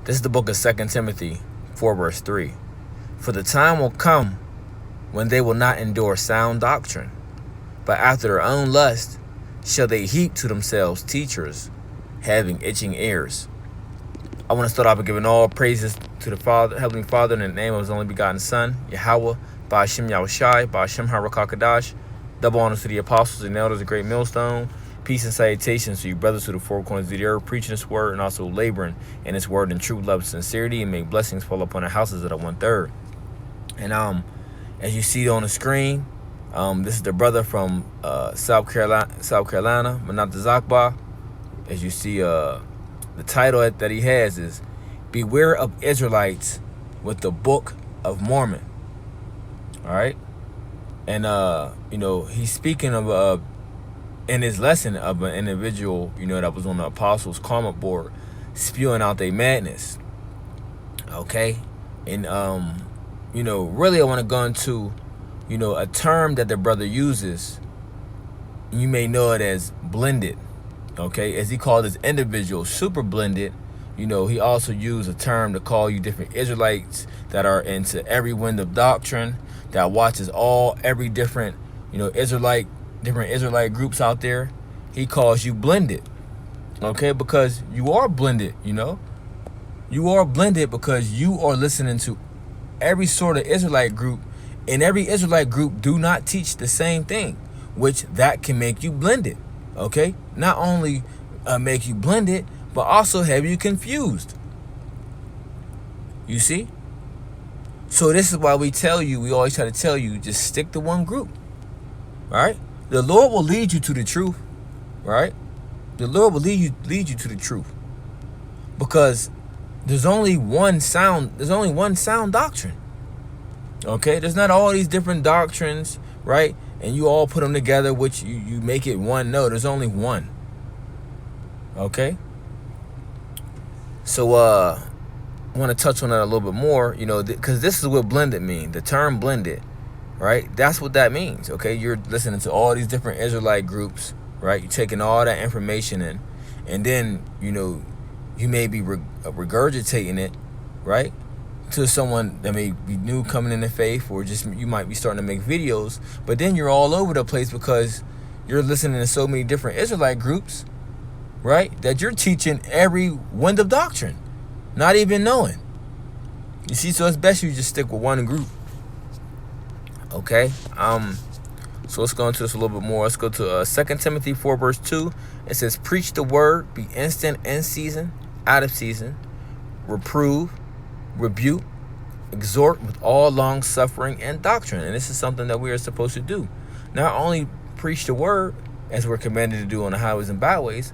This is the book of 2 Timothy 4 verse 3. For the time will come when they will not endure sound doctrine, but after their own lust shall they heap to themselves teachers, having itching ears. I want to start off by giving all praises to the Father, Heavenly Father, in the name of His only begotten Son, Yahweh, Ba'ashem Yahushai, Ba'ashem Harakakadash. Double honors to the apostles and elders of Great Millstone. Peace and salutations to you brothers to the four corners of the earth, preaching this word and also laboring in this word in true love and sincerity, and make blessings fall upon the houses of the 1/3. And as you see on the screen, this is the brother from South Carolina, Manat Zakba. As you see, the title that he has is "Beware of Israelites with the Book of Mormon." All right, and he's speaking of in his lesson of an individual, that was on the apostles' comment board, spewing out their madness. Okay, and really I want to go into, a term that the brother uses. You may know it as blended. Okay, as he called his individual super blended. He also used a term to call you different Israelites that are into every wind of doctrine, that watches every different, different Israelite groups out there. He calls you blended. Okay, because you are blended, You are blended because you are listening to every sort of Israelite group, and every Israelite group do not teach the same thing, which that can make you blended. Okay, not only make you blended, but also have you confused. You see? So this is why we always try to tell you, just stick to one group. All right? The Lord will lead you to the truth. Right? The Lord will lead you to the truth. Because there's only one sound doctrine. Okay? There's not all these different doctrines, right? And you all put them together, which you make it one. No, there's only one. Okay? So I want to touch on that a little bit more, because this is what blended means. The term blended, right? That's what that means. Okay? You're listening to all these different Israelite groups, right? You're taking all that information in, and then you may be regurgitating it, right, to someone that may be new coming in the faith, or just you might be starting to make videos, but then you're all over the place because you're listening to so many different Israelite groups, right, that you're teaching every wind of doctrine, not even knowing. You see, so it's best you just stick with one group. Okay, so let's go into this a little bit more. Let's go to 2 Timothy 4 verse 2. It says, "Preach the word, be instant in season, out of season, reprove, rebuke, exhort with all long suffering and doctrine." And this is something that we are supposed to do. Not only preach the word, as we're commanded to do on the highways and byways,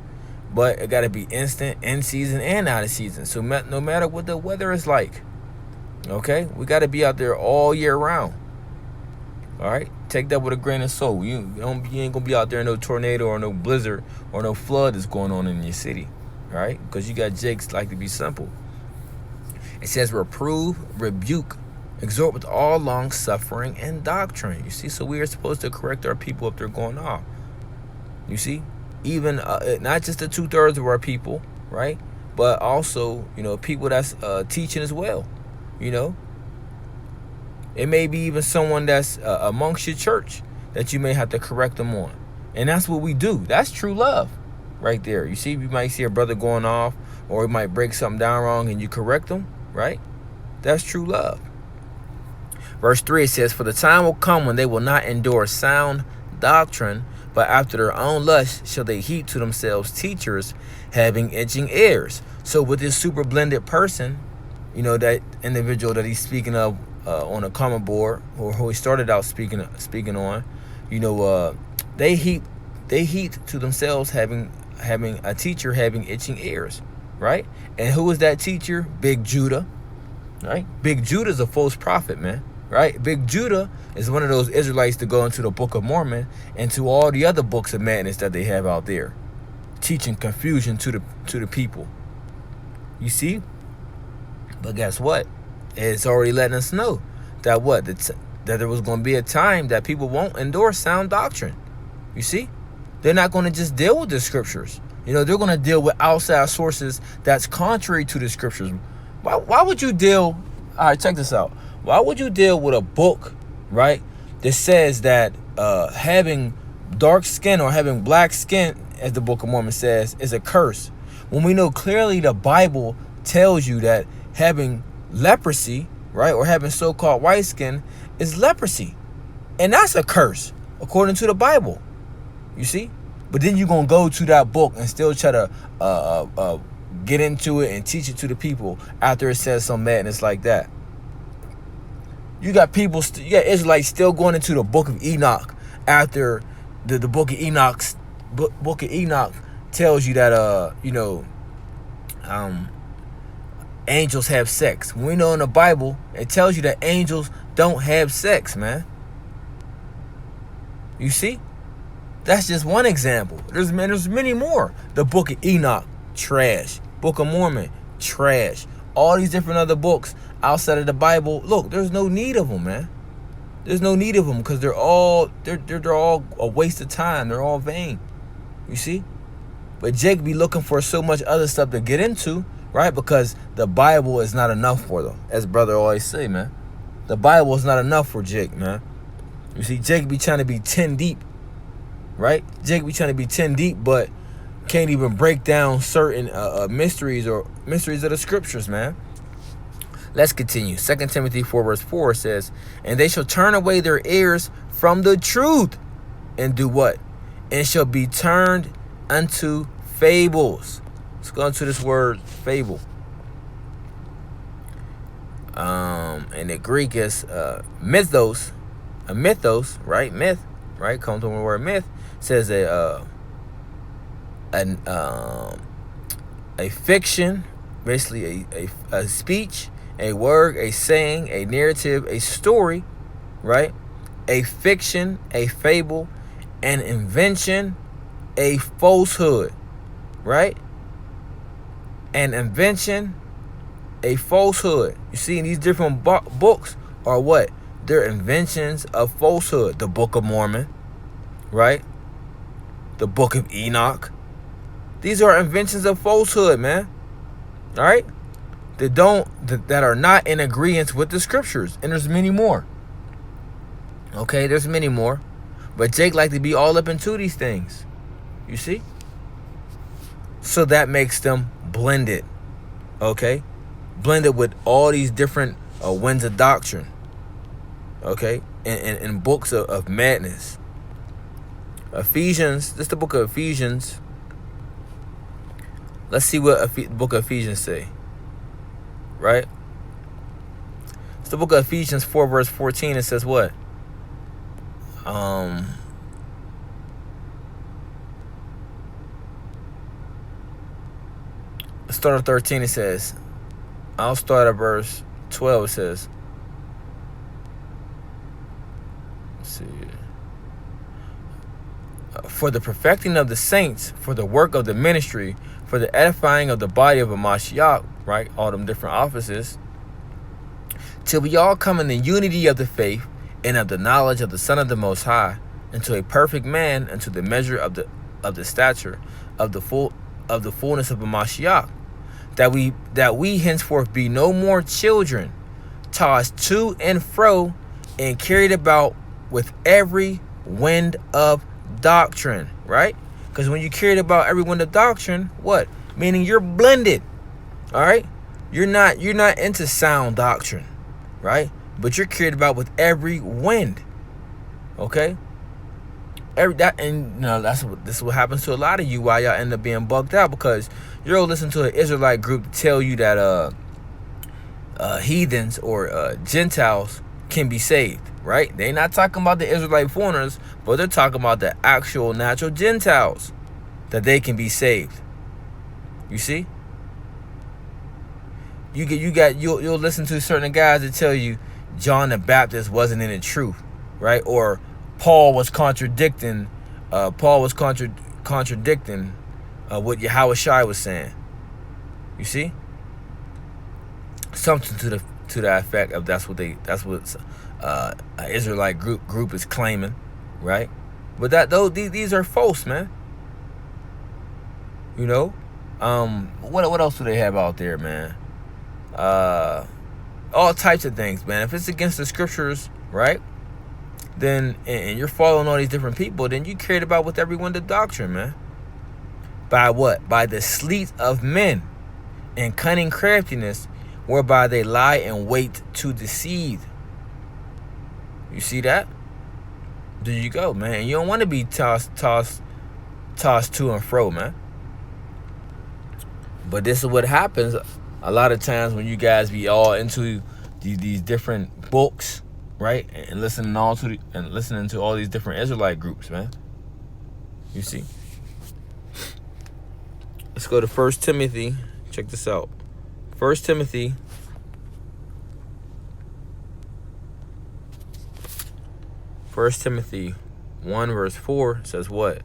but it got to be instant, in season, and out of season. So no matter what the weather is like, okay, we got to be out there all year round. All right, take that with a grain of salt. You ain't gonna be out there in no tornado or no blizzard or no flood that's going on in your city. All right, because you got jakes like to be simple. It says reprove, rebuke, exhort with all long suffering and doctrine. You see, so we are supposed to correct our people if they're going off. You see, even not just the 2/3 of our people, right, but also people that's teaching as well. It may be even someone that's amongst your church that you may have to correct them on, and that's what we do. That's true love, right there. You see, you might see a brother going off, or he might break something down wrong, and you correct them. Right? That's true love. Verse 3, it says, "For the time will come when they will not endure sound doctrine, but after their own lust shall they heap to themselves teachers, having itching ears." So with this super blended person, that individual that he's speaking of on a comment board, or who he started out speaking on, they heap to themselves having a teacher having itching ears. Right? And who is that teacher? Big Judah. Right? Big Judah is a false prophet, man. Right? Big Judah is one of those Israelites to go into the Book of Mormon and to all the other books of madness that they have out there, teaching confusion to the people. You see? But guess what? It's already letting us know that that there was going to be a time that people won't endorse sound doctrine. You see? They're not going to just deal with the scriptures. They're going to deal with outside sources that's contrary to the scriptures. Why would you deal? All right, check this out. Why would you deal with a book, right, that says that having dark skin or having black skin, as the Book of Mormon says, is a curse, when we know clearly the Bible tells you that having leprosy, right, or having so-called white skin is leprosy, and that's a curse according to the Bible. You see? But then you're going to go to that book and still try to get into it and teach it to the people after it says some madness like that. You got people, you got Israelites still going into the Book of Enoch after the Book of Enoch tells you that angels have sex. We know in the Bible it tells you that angels don't have sex, man. You see? That's just one example. There's many more. The Book of Enoch, trash. Book of Mormon, trash. All these different other books outside of the Bible, look, there's no need of them, man. There's no need of them because they're all a waste of time. They're all vain. You see? But Jake be looking for so much other stuff to get into, right? Because the Bible is not enough for them. As brother always say, man. The Bible is not enough for Jake, man. You see, Jake be trying to be 10 deep, right? Jake be trying to be 10 deep, but can't even break down certain mysteries of the scriptures, man. Let's continue. 2 Timothy 4 verse 4 says, and they shall turn away their ears from the truth and do what? And shall be turned unto fables. Let's go into this word fable. In the Greek is mythos. A mythos, right? Myth, right? Comes from the word myth. Says a fiction, basically a speech, a word, a saying, a narrative, a story, right? A fiction, a fable, an invention, a falsehood, right? An invention, a falsehood. You see, in these different books are what? They're inventions of falsehood. The Book of Mormon, right? The Book of Enoch. These are inventions of falsehood, man. All right? That are not in agreement with the scriptures. And there's many more. Okay, there's many more. But Jake like to be all up into these things. You see? So that makes them blended. Okay? Blended with all these different winds of doctrine. Okay? And books of madness. Ephesians, this is the book of Ephesians. Let's see what the book of Ephesians say. Right? It's the book of Ephesians 4 verse 14. It says what? Let's start at 13. It says, I'll start at verse 12. It says, let's see. For the perfecting of the saints, for the work of the ministry, for the edifying of the body of a Mashiach, right? All them different offices. Till we all come in the unity of the faith and of the knowledge of the Son of the Most High, into a perfect man, into the measure of the stature of the fullness of a Mashiach, that we henceforth be no more children, tossed to and fro, and carried about with every wind of doctrine, right? Because when you carried about every wind of doctrine, what? Meaning you're blended. All right? You're not into sound doctrine, right? But you're carried about with every wind. Okay? This is what happens to a lot of you, why y'all end up being bugged out, because you'll listen to an Israelite group tell you that heathens or Gentiles can be saved, right? They're not talking about the Israelite foreigners, but they're talking about the actual natural Gentiles, that they can be saved. You see? You'll listen to certain guys that tell you John the Baptist wasn't in the truth, right? Or Paul was contradicting what Yahushua was saying. You see? Something to that effect of that's what an Israelite group is claiming, right? But these are false, man. You know? What else do they have out there, man? all types of things, man. If it's against the scriptures, right, then and you're following all these different people, then you cared about with everyone the doctrine, man. By what? By the sleet of men and cunning craftiness, whereby they lie in wait to deceive. You see that? There you go, man. You don't want to be tossed to and fro, man. But this is what happens a lot of times when you guys be all into these different books, right? And listening to all these different Israelite groups, man. You see? Let's go to 1 Timothy. Check this out. 1 Timothy 1 verse 4 says what?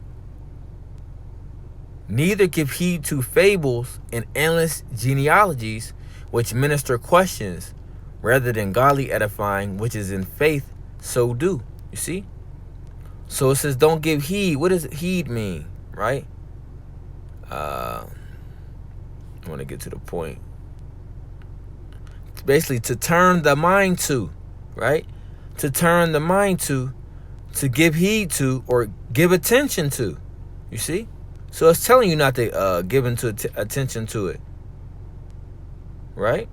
Neither give heed to fables and endless genealogies, which minister questions, rather than godly edifying, which is in faith, so do. You see? So it says don't give heed. What does heed mean, right? I want to get to the point. Basically, to turn the mind to, right? To turn the mind to give heed to, or give attention to. You see? So it's telling you not to give attention to it, right?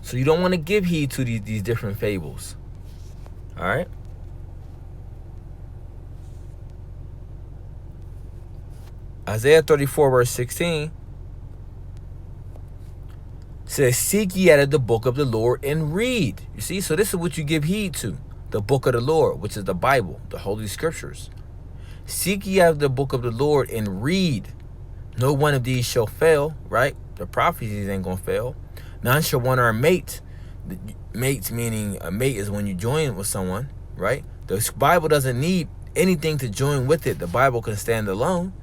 So you don't want to give heed to these different fables, all right? Isaiah 34 verse 16 says, seek ye out of the book of the Lord and read. You see, so this is what you give heed to, the book of the Lord, which is the Bible, the Holy Scriptures. Seek ye out of the book of the Lord and read. No one of these shall fail, right? The prophecies ain't gonna fail. None shall want our mate. Mates meaning a mate is when you join with someone, right? The Bible doesn't need anything to join with it. The Bible can stand alone.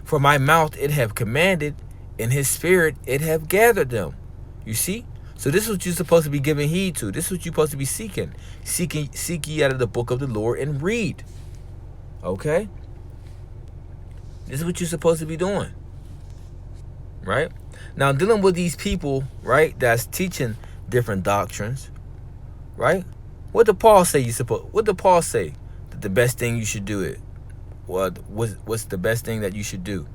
For my mouth it have commanded, and his spirit it have gathered them. You see? So this is what you're supposed to be giving heed to. This is what you're supposed to be seeking. Seek ye out of the book of the Lord and read. Okay? This is what you're supposed to be doing. Right? Now, dealing with these people, right, that's teaching different doctrines, right? What did Paul say what did Paul say that the best thing you should do it? What's the best thing that you should do?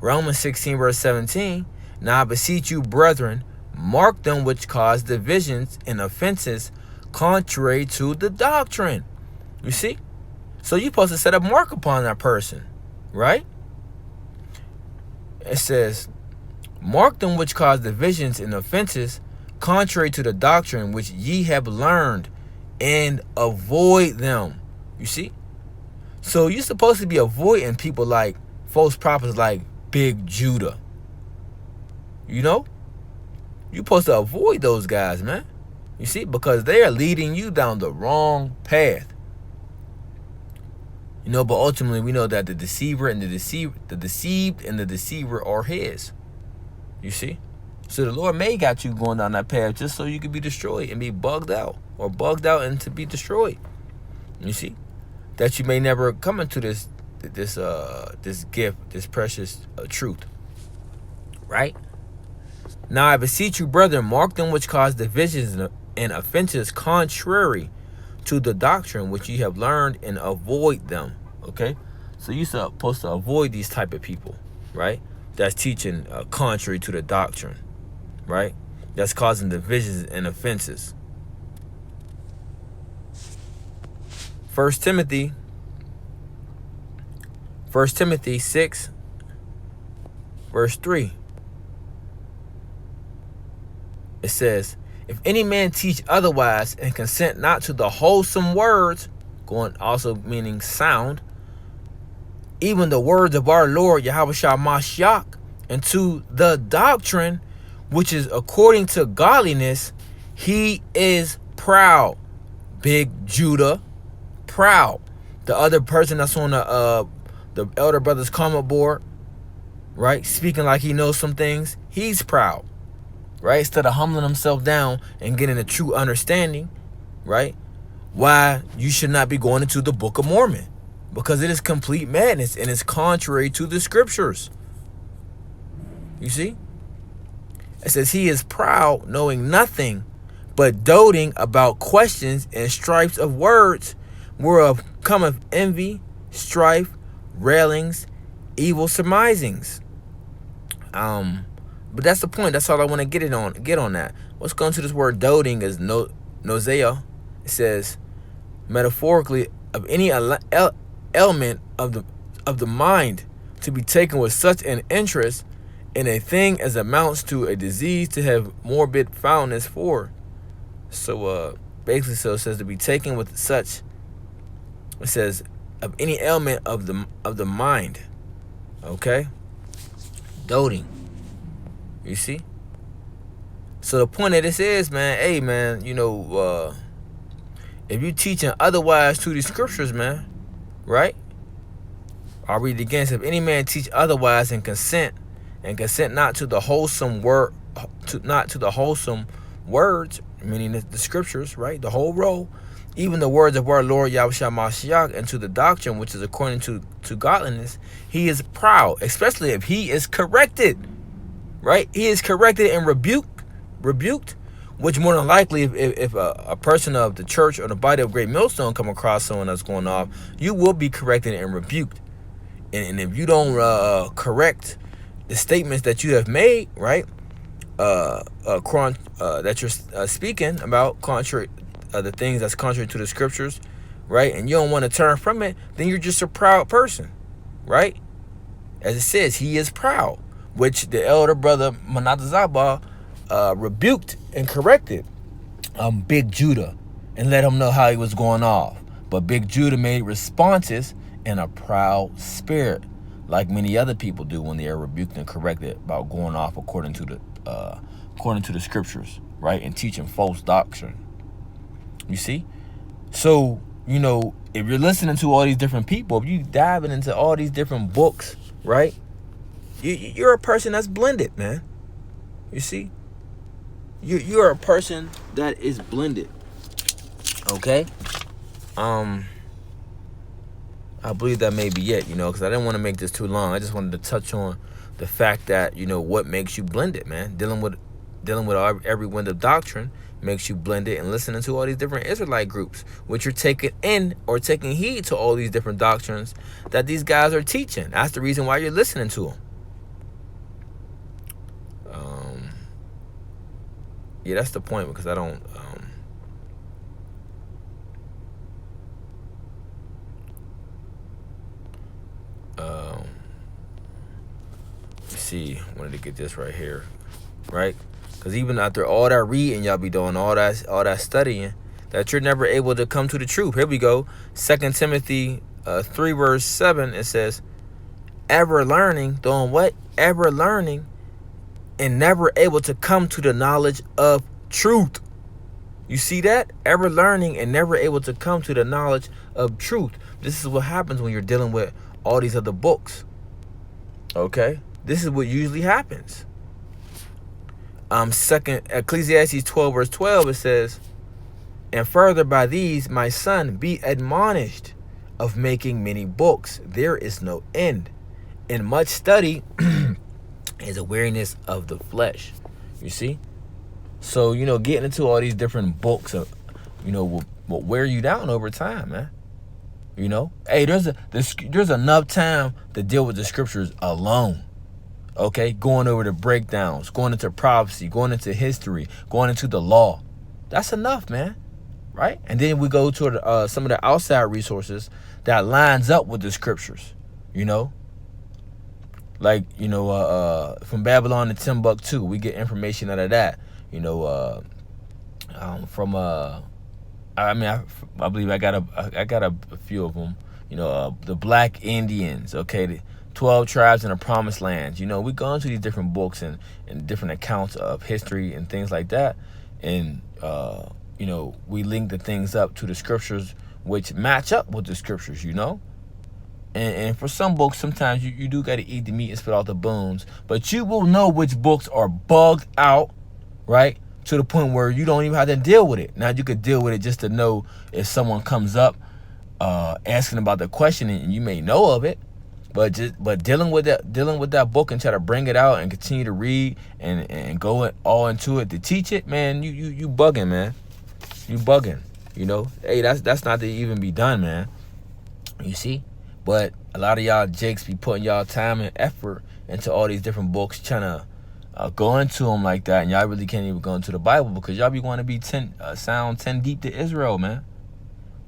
Romans 16 verse 17, now I beseech you, brethren, mark them which cause divisions and offenses contrary to the doctrine. You see? So you're supposed to set a mark upon that person, right? It says, mark them which cause divisions and offenses contrary to the doctrine which ye have learned, and avoid them. You see? So you're supposed to be avoiding people like false prophets like Big Judah. You know? You're supposed to avoid those guys, man. You see? Because they are leading you down the wrong path. You know, but ultimately we know that the deceiver and the deceived and the deceiver are his. You see? So the Lord may got you going down that path just so you can be destroyed and be bugged out, or bugged out and to be destroyed. You see? That you may never come into this gift, this precious truth. Right? Now I beseech you, brethren, mark them which cause divisions and offenses contrary to the doctrine which ye have learned, and avoid them. Okay? So you're supposed to avoid these type of people, right? That's teaching contrary to the doctrine, right? That's causing divisions and offenses. 1 Timothy 6 verse 3. It says, if any man teach otherwise and consent not to the wholesome words, going also meaning sound, even the words of our Lord Yahushua Mashiach, and to the doctrine which is according to godliness, he is proud. Big Judah, proud. The other person that's on the elder brother's comment board, right, speaking like he knows some things, he's proud. Right? Instead of humbling himself down and getting a true understanding, right? Why you should not be going into the Book of Mormon. Because it is complete madness and it's contrary to the scriptures. You see? It says, he is proud, knowing nothing, but doting about questions and strifes of words, whereof cometh envy, strife, railings, evil surmisings. But that's the point. That's all I want to get on that. What's going to this word doting is nausea. It says, metaphorically, of any element of the mind to be taken with such an interest in a thing as amounts to a disease to have morbid fondness for. So basically, so it says to be taken with such. It says of any element of the mind. Okay, doting. You see. So the point of this is, man, hey, man, if you teaching otherwise to the scriptures, man, right? I'll read it again. If any man teach otherwise and consent not to the wholesome words, meaning the scriptures, right? The whole roll, even the words of our Lord Yahushua Mashiach, and to the doctrine which is according to godliness, he is proud, especially if he is corrected, right? He is corrected and rebuked, which more than likely, if a person of the church or the body of Great Millstone come across someone that's going off, you will be corrected and rebuked. And if you don't correct the statements that you have made, right, that you're speaking about, contrary, the things that's contrary to the scriptures, right, and you don't want to turn from it, then you're just a proud person, right? As it says, he is proud, which the elder brother Manatazabah rebuked and corrected Big Judah and let him know how he was going off. But Big Judah made responses in a proud spirit, like many other people do when they are rebuked and corrected about going off according to the scriptures, right, and teaching false doctrine. You see? So, if you're listening to all these different people, if you diving into all these different books, right, you're a person that's blended, man. You see? You're a person that is blended. Okay? I believe that may be it, because I didn't want to make this too long. I just wanted to touch on the fact that, what makes you blended, man. Dealing with every wind of doctrine makes you blended, and listening to all these different Israelite groups, which you're taking in or taking heed to all these different doctrines that these guys are teaching. That's the reason why you're listening to them. Yeah, that's the point, because I don't... see, wanted to get this right here, right? Because even after all that reading y'all be doing, all that studying, that you're never able to come to the truth. Here we go. 2 Timothy 3 verse 7, it says, ever learning, doing what? Ever learning, and never able to come to the knowledge of truth. You see that? Ever learning and never able to come to the knowledge of truth. This is what happens when you're dealing with all these other books. Okay? This is what usually happens. Second Ecclesiastes 12 verse 12, it says, and further by these, my son, be admonished of making many books. There is no end. And much study is a weariness of the flesh. You see? So, getting into all these different books, will wear you down over time, man. Hey, there's enough time to deal with the scriptures alone. Okay, going over the breakdowns, going into prophecy, going into history, going into the law. That's enough, man. Right? And then we go to some of the outside resources that lines up with the scriptures. Like, from Babylon to Timbuktu, we get information out of that. I believe I got a few of them. The Black Indians, okay, the 12 tribes in the Promised Land. We go into these different books and different accounts of history and things like that, and we link the things up to the scriptures, which match up with the scriptures. And for some books, sometimes you do got to eat the meat and spit out the bones, but you will know which books are bugged out, right? To the point where you don't even have to deal with it. Now, you could deal with it just to know if someone comes up asking about the question, and you may know of it, But dealing with that book and try to bring it out and continue to read and go all into it to teach it, man, you bugging, man. You bugging. Hey, that's not to even be done, man. You see? But a lot of y'all jakes be putting y'all time and effort into all these different books, trying to go into them like that, and y'all really can't even go into the Bible because y'all be want to be sound 10 deep to Israel, man.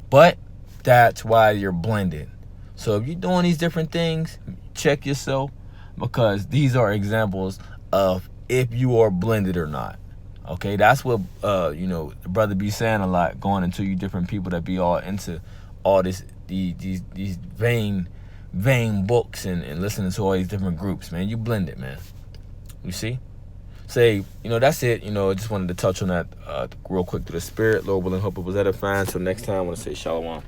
But that's why you're blended. So if you're doing these different things, check yourself, because these are examples of if you are blended or not. Okay, that's what the brother be saying a lot, going into you different people that be all into all these vain books and listening to all these different groups, man. You blended, man. You see? Say, that's it. I just wanted to touch on that real quick to the spirit. Lord willing, hope it was edifying. So next time I want to say shalom.